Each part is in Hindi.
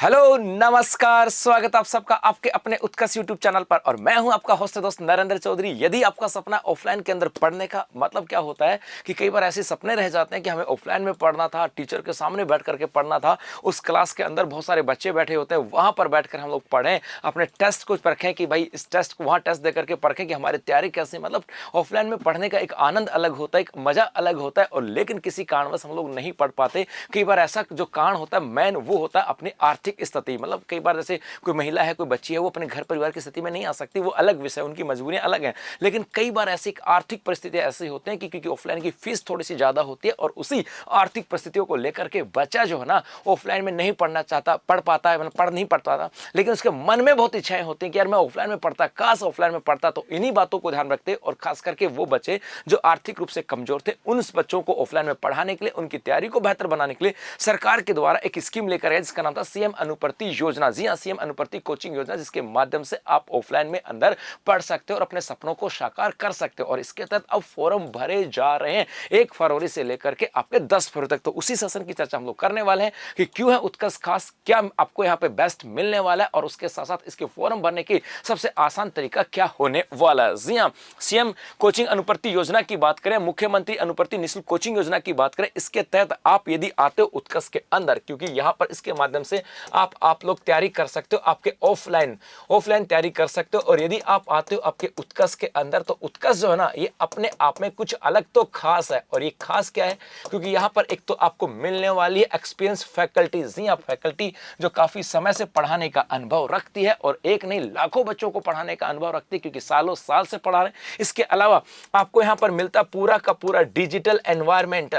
हेलो नमस्कार, स्वागत आप सबका आपके अपने उत्कर्ष यूट्यूब चैनल पर। और मैं हूं आपका होस्ट दोस्त नरेंद्र चौधरी। यदि आपका सपना ऑफलाइन के अंदर पढ़ने का, मतलब क्या होता है कि कई बार ऐसे सपने रह जाते हैं कि हमें ऑफलाइन में पढ़ना था, टीचर के सामने बैठ करके पढ़ना था, उस क्लास के अंदर बहुत सारे बच्चे बैठे होते हैं, वहां पर बैठकर हम लोग पढ़ें, अपने टेस्ट को परखें कि भाई इस टेस्ट को वहां टेस्ट दे करके परखें कि हमारी तैयारी कैसी। मतलब ऑफलाइन में पढ़ने का एक आनंद अलग होता है, एक मजा अलग होता है। और लेकिन किसी कारणवश हम लोग नहीं पढ़ पाते। कई बार ऐसा जो कारण होता है मेन, वो होता है अपनी आर्थिक स्थिति। मतलब कई बार जैसे कोई महिला है, कोई बच्ची है, वो अपने घर परिवार की स्थिति में नहीं आ सकती, वो अलग विषय, उनकी मजबूरियां अलग हैं। लेकिन कई बार ऐसी आर्थिक परिस्थितियां ऐसी होती हैं कि क्योंकि ऑफलाइन की फीस थोड़ी सी ज्यादा होती है, और उसी आर्थिक परिस्थितियों को लेकर के बच्चा जो है ना ऑफलाइन में नहीं पढ़ना चाहता, पढ़ पाता है, मतलब पढ़ नहीं पढ़ता था, लेकिन उसके मन में बहुत इच्छाएं होती हैं कि यार मैं ऑफलाइन में पढ़ता, काश ऑफलाइन में पढ़ता। तो इन्हीं बातों को ध्यान रखते और खास करके वो बच्चे जो आर्थिक रूप से कमजोर थे, उन बच्चों को ऑफलाइन में पढ़ाने के लिए, उनकी तैयारी को बेहतर बनाने के लिए सरकार के द्वारा एक स्कीम लेकर आया जिसका नाम था सीएम अनुप्रति योजना। जी हां, सीएम अनुप्रति कोचिंग योजना, जिसके माध्यम से आप ऑफलाइन में अंदर पढ़ सकते हो और अपने सपनों को साकार कर सकते हो। और इसके तहत अब फॉर्म भरे जा रहे हैं 1 फरवरी से लेकर के आपके 10 फरवरी तक। तो उसी सेशन की चर्चा हम लोग करने वाले हैं कि क्यों है उत्कर्ष खास, क्या आपको यहां पे बेस्ट मिलने वाला है, और उसके साथ साथ इसके फॉर्म भरने की सबसे आसान तरीका क्या होने वाला है। जी हां, सीएम कोचिंग अनुप्रति योजना की बात करें, मुख्यमंत्री अनुप्रति निःशुल्क कोचिंग योजना की बात करें, इसके तहत आप यदि आते हो उत्कर्ष के अंदर, क्योंकि यहां पर इसके माध्यम से आप लोग तैयारी कर सकते हो, आपके ऑफलाइन तैयारी कर सकते हो। और यदि आप आते हो आपके उत्कर्ष के अंदर, तो उत्कर्ष जो है ना, ये अपने आप में कुछ अलग तो खास है। और ये खास क्या है, क्योंकि यहां पर एक तो आपको मिलने वाली है एक्सपीरियंस फैकल्टी। जी हां, फैकल्टी जो काफी समय से पढ़ाने का अनुभव रखती है, और एक नहीं लाखों बच्चों को पढ़ाने का अनुभव रखती है, क्योंकि सालों साल से पढ़ा रहे हैं। इसके अलावा आपको यहां पर मिलता पूरा का पूरा डिजिटल एनवायरमेंट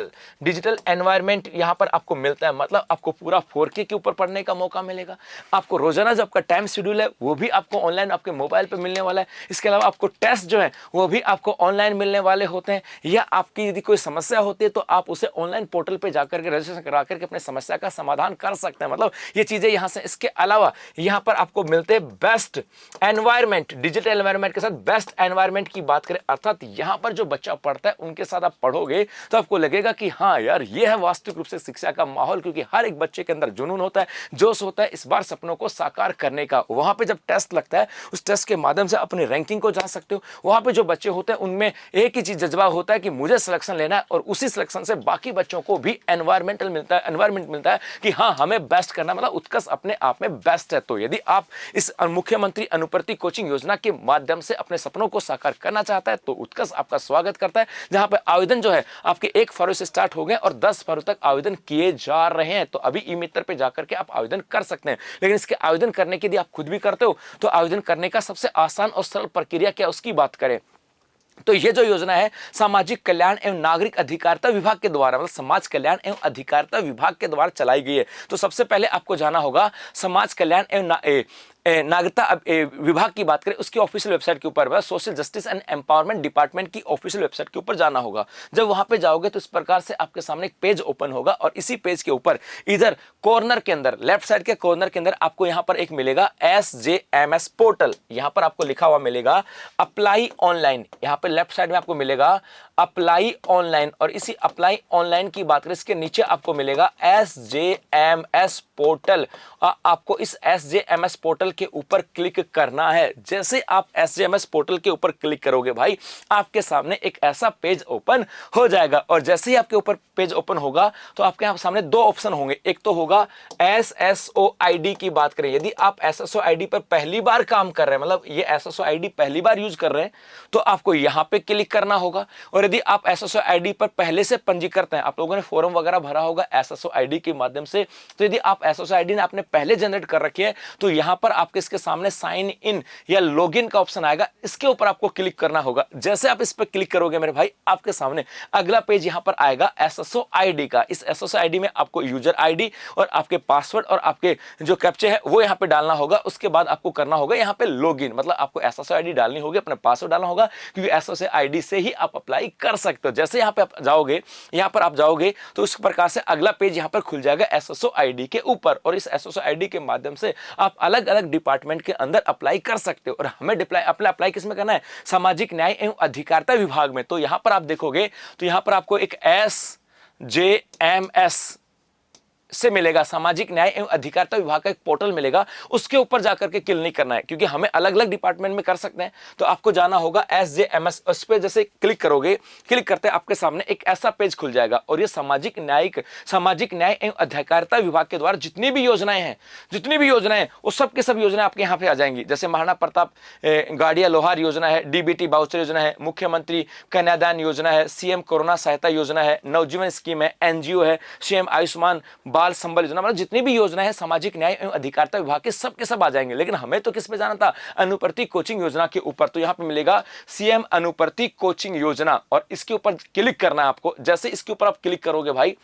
यहां पर आपको मिलता है। मतलब आपको पूरा 4K के ऊपर पढ़ने का मौका मिलेगा। आपको रोजाना जो आपका टाइम शेड्यूल है वो भी आपको ऑनलाइन आपके मोबाइल पे मिलने वाला है। इसके अलावा आपको टेस्ट जो है वो भी आपको ऑनलाइन मिलने वाले होते हैं। या आपकी यदि कोई समस्या होती है तो आप उसे ऑनलाइन पोर्टल पे जाकर के रजिस्ट्रेशन करा करके अपने समस्या का समाधान कर सकते हैं। मतलब ये चीजें यहां से। इसके अलावा यहां पर आपको मिलते हैं बेस्ट एनवायरमेंट, डिजिटल एनवायरमेंट के साथ बेस्ट एनवायरमेंट की बात करें, अर्थात यहां पर जो बच्चा पढ़ता है उनके साथ आप पढ़ोगे तो आपको लगेगा कि हाँ यार, ये है वास्तविक रूप से शिक्षा का माहौल। क्योंकि हर एक बच्चे के अंदर जुनून होता है, जोश होता है इस बार सपनों को साकार करने का। वहां पे जब टेस्ट लगता है, उस टेस्ट के माध्यम से अपनी रैंकिंग को जान सकते हो। वहां पे जो बच्चे होते हैं उनमें एक ही चीज जज्बा होता है कि मुझे सिलेक्शन लेना है, और उसी सिलेक्शन से बाकी बच्चों को भी एनवायरमेंट मिलता है कि हाँ हमें बेस्ट करना, मतलब उत्कर्ष अपने आप में बेस्ट है। तो यदि आप इस मुख्यमंत्री अनुप्रति कोचिंग योजना के माध्यम से अपने सपनों को साकार करना चाहता है, तो उत्कर्ष आपका स्वागत करता है। जहां पर आवेदन जो है आपके 1 फरवरी से स्टार्ट हो गए और 10 फरवरी तक आवेदन किए जा रहे हैं। तो अभी ई मित्र पे जाकर के आप आवेदन कर सकते हैं। लेकिन इसके आवेदन करने के लिए आप खुद भी करते हो, तो आवेदन करने का सबसे आसान और सरल प्रक्रिया क्या, उसकी बात करें तो ये जो योजना है सामाजिक कल्याण एवं नागरिक अधिकारिता विभाग के द्वारा, मतलब समाज कल्याण एवं अधिकारिता विभाग के द्वारा चलाई गई है। तो सबसे पहले आपको जाना होगा समाज कल्याण एवं नागरिकता विभाग की बात करें, उसकी ऑफिशियल वेबसाइट के ऊपर, social justice and empowerment department की ऑफिशियल वेबसाइट के ऊपर जाना होगा। जब वहां पे जाओगे तो इस प्रकार से आपके सामने एक पेज ओपन होगा, और इसी पेज के ऊपर इधर कॉर्नर के अंदर, लेफ्ट साइड के कॉर्नर के अंदर आपको यहां पर एक मिलेगा SJMS पोर्टल। यहां पर आपको लिखा हुआ मिलेगा अप्लाई ऑनलाइन। यहां पर लेफ्ट साइड में आपको मिलेगा अप्लाई ऑनलाइन, और इसी अप्लाई ऑनलाइन की बात करें, इसके नीचे आपको मिलेगा SJMS पोर्टल। आपको इस SJMS पोर्टल के ऊपर क्लिक करना है। जैसे आप SJMS पोर्टल के ऊपर क्लिक करोगे भाई, आपके सामने एक ऐसा पेज ओपन हो जाएगा। और जैसे ही आपके ऊपर पेज ओपन होगा तो आपके यहाँ सामने 2 ऑप्शन होंगे। एक तो होगा SSO ID की बात करें, यदि आप SSO ID पर पहली बार काम कर रहे हैं, मतलब ये SSO ID पहली बार यूज कर रहे हैं, तो आपको यहां पे क्लिक करना होगा। और यदि आप SSO ID पर पहले से पंजीकृत हैं, आप लोगों ने फॉर्म वगैरह भरा होगा SSO ID के माध्यम से, तो यदि आप SSO ID ने आपने पहले जनरेट कर रखी है, तो यहां पर आपके इसके सामने साइन इन या लॉगिन का ऑप्शन आएगा, इसके ऊपर आपको क्लिक करना होगा। जैसे आप इस पर क्लिक करोगे मेरे भाई, आपके सामने अगला पेज यहां पर आएगा SSO ID का। इस SSO ID में आपको यूजर ID और आपके पासवर्ड और आपके जो कैप्चे है वो यहां पे डालना होगा। उसके बाद आपको करना होगा यहां पे लॉगिन, मतलब आपको SSO ID डालनी होगी, अपना पासवर्ड डालना होगा, क्योंकि SSO ID से ही आप अप्लाई कर सकते हो। जैसे यहां पे आप जाओगे, यहां पर आप जाओगे तो इस प्रकार से अगला पेज यहां पर खुल जाएगा SSO ID के ऊपर, और इस SSO ID के माध्यम से आप अलग अलग डिपार्टमेंट के अंदर अप्लाई कर सकते हो। और हमें अप्लाई किस में करना है, सामाजिक न्याय एवं अधिकारिता विभाग में। तो यहां पर आप देखोगे तो यहां पर आपको एक SJMS से मिलेगा, सामाजिक न्याय एवं अधिकारिता विभाग का एक पोर्टल मिलेगा, उसके ऊपर जाकर के क्लिक नहीं करना है, क्योंकि हमें अलग अलग डिपार्टमेंट में कर सकते हैं। तो आपको जाना होगा SJMS, उस पर जैसे क्लिक करोगे, क्लिक करते आपके सामने एक ऐसा पेज खुल जाएगा और ये सामाजिक न्याय एवं अधिकारिता विभाग के द्वारा जितनी भी योजनाएं हैं वो सब के सब योजनाएं आपके यहाँ पे आ जाएंगी। जैसे महाराणा प्रताप गाड़िया लोहार योजना है, DBT वाउचर योजना है, मुख्यमंत्री कन्यादान योजना है, CM कोरोना सहायता योजना है, नवजीवन स्कीम है, NGO है, CM आयुष्मान बाल संबल योजना, मतलब जितनी भी योजना है सामाजिक न्याय एवं अधिकारिता विभाग के सब आ जाएंगे। लेकिन हमें तो किस पे जाना था, अनुप्रति कोचिंग योजना के ऊपर। तो यहाँ पे मिलेगा CM अनुप्रति कोचिंग योजना और इसके ऊपर क्लिक करना है आपको। जैसे इसके ऊपर आप क्लिक करोगे भाई,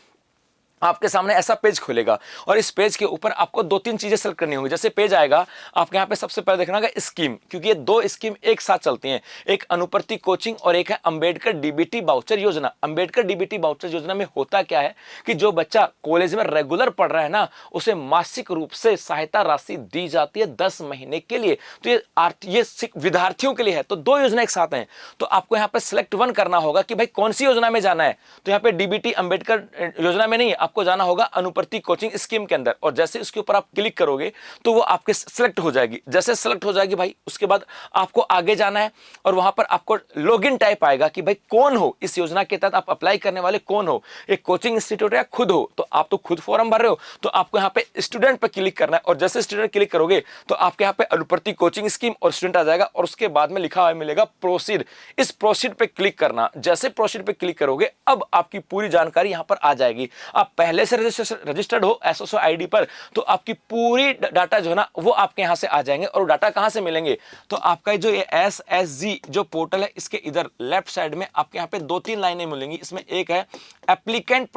आपके सामने ऐसा पेज खुलेगा और इस पेज के ऊपर आपको 2-3 चीजें सेलेक्ट करनी होंगी। जैसे पेज आएगा, आपके यहाँ पे सबसे पहले देखना होगा स्कीम, क्योंकि ये 2 स्कीम एक साथ चलती हैं, एक अनुप्रति कोचिंग और एक है अंबेडकर DBT वाउचर योजना। अंबेडकर DBT वाउचर योजना में होता क्या है कि जो बच्चा कॉलेज में रेगुलर पढ़ रहा है ना, उसे मासिक रूप से सहायता राशि दी जाती है 10 महीने के लिए। तो ये विद्यार्थियों के लिए है। तो 2 योजना एक साथ हैं, तो आपको यहाँ पे सिलेक्ट 1 करना होगा कि भाई कौन सी योजना में जाना है। तो यहाँ पे DBT अंबेडकर योजना में नहीं, आपको जाना होगा अनुप्रति कोचिंग स्कीम के अंदर। और जैसे इसके ऊपर आप क्लिक करोगे तो वो आपके सिलेक्ट हो जाएगी। जैसे सिलेक्ट हो जाएगी भाई, उसके बाद आपको आगे जाना है और वहां पर आपको लॉगिन टाइप आएगा कि भाई कौन हो, इस योजना के तहत आप अप्लाई करने वाले कौन हो, एक कोचिंग इंस्टीट्यूट या खुद हो। तो आप तो खुद फॉर्म भर रहे हो, तो आपको यहाँ पे स्टूडेंट पे क्लिक करना है और जैसे स्टूडेंट क्लिक करोगे तो आपके यहाँ पे अनुप्रति कोचिंग स्कीम और स्टूडेंट आ जाएगा और उसके बाद में लिखा हुआ मिलेगा प्रोसीड। इस प्रोसीड पे क्लिक करना। जैसे प्रोसीड पे क्लिक करोगे अब आपकी पूरी जानकारी यहाँ पर आ जाएगी। आप पहले से रजिस्टर्ड हो SSO ID पर, तो आपकी पूरी डाटा जो है ना वो आपके यहाँ से आ जाएंगे। और डाटा कहाँ से मिलेंगे, तो आपका जो ये SSG जो पोर्टल है, इसके इधर लेफ्ट साइड में आपके यहाँ पे 2-3 लाइनें मिलेंगी। इसमें एक है एप्लीकेंट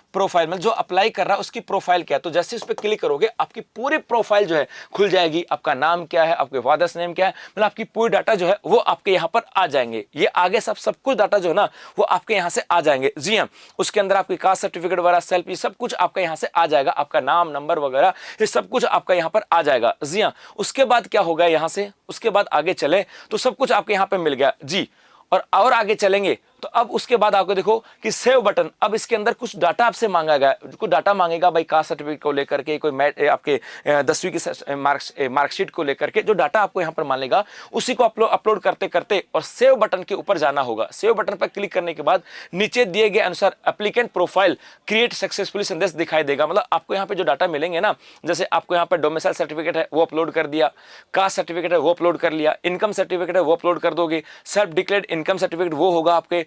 प्रोफाइल में जो अप्लाई कर रहा है उसकी प्रोफाइल क्या है। तो जैसे इस पे क्लिक करोगे आपकी पूरी प्रोफाइल जो है खुल जाएगी। आपका नाम क्या है, आपके फादर्स नेम क्या है, मतलब आपकी पूरी डाटा जो है वो आपके यहाँ पर आ जाएंगे। ये आगे सब कुछ डाटा जो है ना वो आपके यहाँ से आ जाएंगे। जी हाँ, उसके अंदर आपकी कास्ट सर्टिफिकेट वगैरह, सेल्फ, ये सब कुछ आपका यहाँ से आ जाएगा। आपका नाम, नंबर वगैरह ये सब कुछ आपका यहाँ पर आ जाएगा। जी हाँ, उसके बाद क्या होगा, यहाँ से उसके बाद आगे चले तो सब कुछ आपके यहाँ पे मिल गया जी। और आगे चलेंगे तो अब उसके बाद आपको देखो कि सेव बटन। अब इसके अंदर कुछ डाटा आपसे मांगा गया, कुछ डाटा मांगेगा भाई, कास्ट सर्टिफिकेट को लेकर के, कोई आपके 10वीं की मार्कशीट को लेकर के जो डाटा आपको यहाँ पर मांगेगा उसी को अपलोड करते करते और सेव बटन के ऊपर जाना होगा। सेव बटन पर क्लिक करने के बाद नीचे दिए गए अनुसार एप्लीकेंट प्रोफाइल क्रिएट सक्सेसफुली संदेश दिखाई देगा। मतलब आपको यहाँ पे जो डाटा मिलेंगे ना, जैसे आपको यहाँ पर डोमिसाइल सर्टिफिकेट है वो अपलोड कर दिया, कास्ट सर्टिफिकेट है वो अपलोड कर लिया, इनकम सर्टिफिकेट है वो अपलोड कर दोगे, सेल्फ डिक्लेयर्ड इनकम सर्टिफिकेट वो होगा, आपके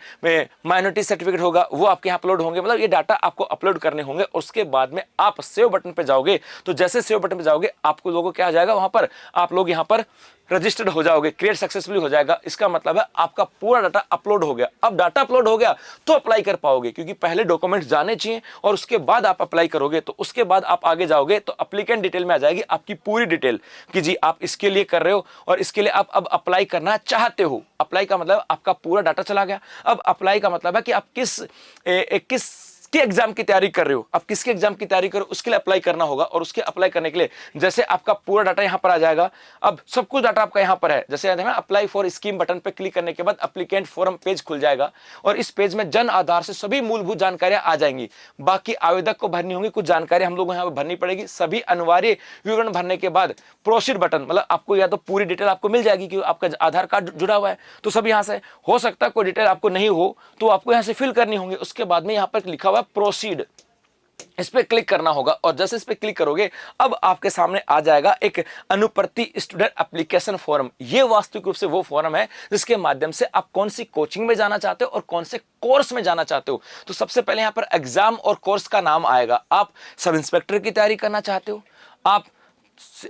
माइनॉरिटी सर्टिफिकेट होगा वो आपके यहाँ अपलोड होंगे। मतलब ये डाटा आपको अपलोड करने होंगे। उसके बाद में आप सेव बटन पे जाओगे, तो जैसे सेव बटन पे जाओगे आपको लोगों क्या आ जाएगा, वहां पर आप लोग यहाँ पर रजिस्टर्ड हो जाओगे, क्रिएट सक्सेसफुली हो जाएगा। इसका मतलब है आपका पूरा डाटा अपलोड हो गया। अब डाटा अपलोड हो गया तो अप्लाई कर पाओगे, क्योंकि पहले डॉक्यूमेंट्स जाने चाहिए और उसके बाद आप अप्लाई करोगे। तो उसके बाद आप आगे जाओगे तो एप्लीकेंट डिटेल में आ जाएगी आपकी पूरी डिटेल कि जी आप इसके लिए कर रहे हो और इसके लिए आप अब अप्लाई करना चाहते हो। अप्लाई का मतलब आपका पूरा डाटा चला गया। अब अप्लाई का मतलब है कि आप किसके एग्जाम की तैयारी कर रहे हो, आप किसके एग्जाम की तैयारी करो उसके लिए अप्लाई करना होगा। और उसके अप्लाई करने के लिए जैसे आपका पूरा डाटा यहां पर आ जाएगा। अब सब कुछ डाटा आपका यहां पर है। जैसे अप्लाई फॉर स्कीम बटन पे क्लिक करने के बाद एप्लीकेंट फॉर्म पेज खुल जाएगा और इस पेज में जन आधार से सभी मूलभूत जानकारियां आ जाएंगी। बाकी आवेदक को भरनी होंगी कुछ जानकारी, हम लोग यहाँ पर भरनी पड़ेगी। सभी अनिवार्य विवरण भरने के बाद प्रोसीड बटन, मतलब आपको या तो पूरी डिटेल आपको मिल जाएगी कि आपका आधार कार्ड जुड़ा हुआ है तो सब यहाँ से हो सकता है कोई डिटेल आपको नहीं हो तो आपको यहाँ से फिल करनी होंगी। उसके बाद में यहाँ पर लिखा हुआ है प्रोसीड, इस पे क्लिक करना होगा और जैसे इस पे क्लिक करोगे अब आपके सामने आ जाएगा एक अनुप्रति स्टूडेंट एप्लीकेशन फॉर्म। ये वास्तविक रूप से वो फॉर्म है जिसके माध्यम से आप कौन सी कोचिंग में जाना चाहते हो और कौन से कोर्स में जाना चाहते हो। तो सबसे पहले यहाँ पर एग्जाम और कोर्स का नाम आएगा। आप सब इंस्पेक्टर की तैयारी करना चाहते हो, आप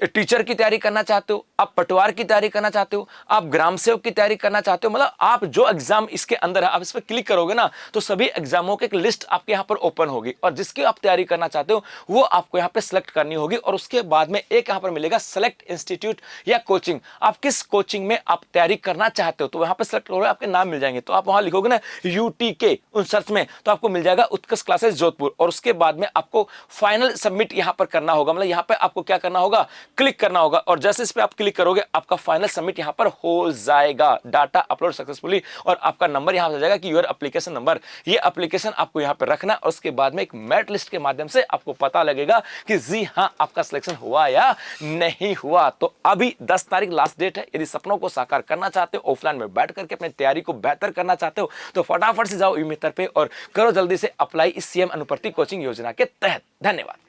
टीचर की तैयारी करना चाहते हो, आप पटवार की तैयारी करना चाहते हो, आप ग्राम सेवक की तैयारी करना चाहते हो, मतलब आप जो एग्जाम इसके अंदर है आप इस पर क्लिक करोगे ना तो सभी एग्जामों की एक लिस्ट आपके यहाँ पर ओपन होगी और जिसकी आप तैयारी करना चाहते हो वो आपको यहाँ पे सिलेक्ट करनी होगी। और उसके बाद में एक यहाँ पर मिलेगा सेलेक्ट इंस्टीट्यूट या कोचिंग, आप किस कोचिंग में आप तैयारी करना चाहते हो तो वहां पर सेलेक्ट करोगे, आपके नाम मिल जाएंगे। तो आप वहां लिखोगे ना UTK उन सर्च में तो आपको मिल जाएगा उत्कर्ष क्लासेस जोधपुर। और उसके बाद में आपको फाइनल सबमिट यहाँ पर करना होगा, मतलब यहाँ पे आपको क्या करना होगा, होगा, क्लिक करना होगा और जैसे इस पे आप क्लिक करोगे आपका फाइनल सबमिट यहां पर हो जाएगा, डाटा अपलोड सक्सेसफुली और आपका नंबर यहां आ जाएगा कि योर एप्लीकेशन नंबर। ये एप्लीकेशन आपको यहां पर रखना और उसके बाद में एक मेरिट लिस्ट के माध्यम से आपको पता लगेगा कि जी हां आपका सिलेक्शन हुआ या नहीं हुआ। तो अभी 10 तारीख लास्ट डेट है। यदि सपनों को साकार करना चाहते हो, ऑफलाइन में बैठ करके अपनी तैयारी को बेहतर करना चाहते हो तो फटाफट से जाओ ई-मित्र पे और करो जल्दी से अप्लाई इस सीएम अनुप्रति कोचिंग योजना के तहत। धन्यवाद।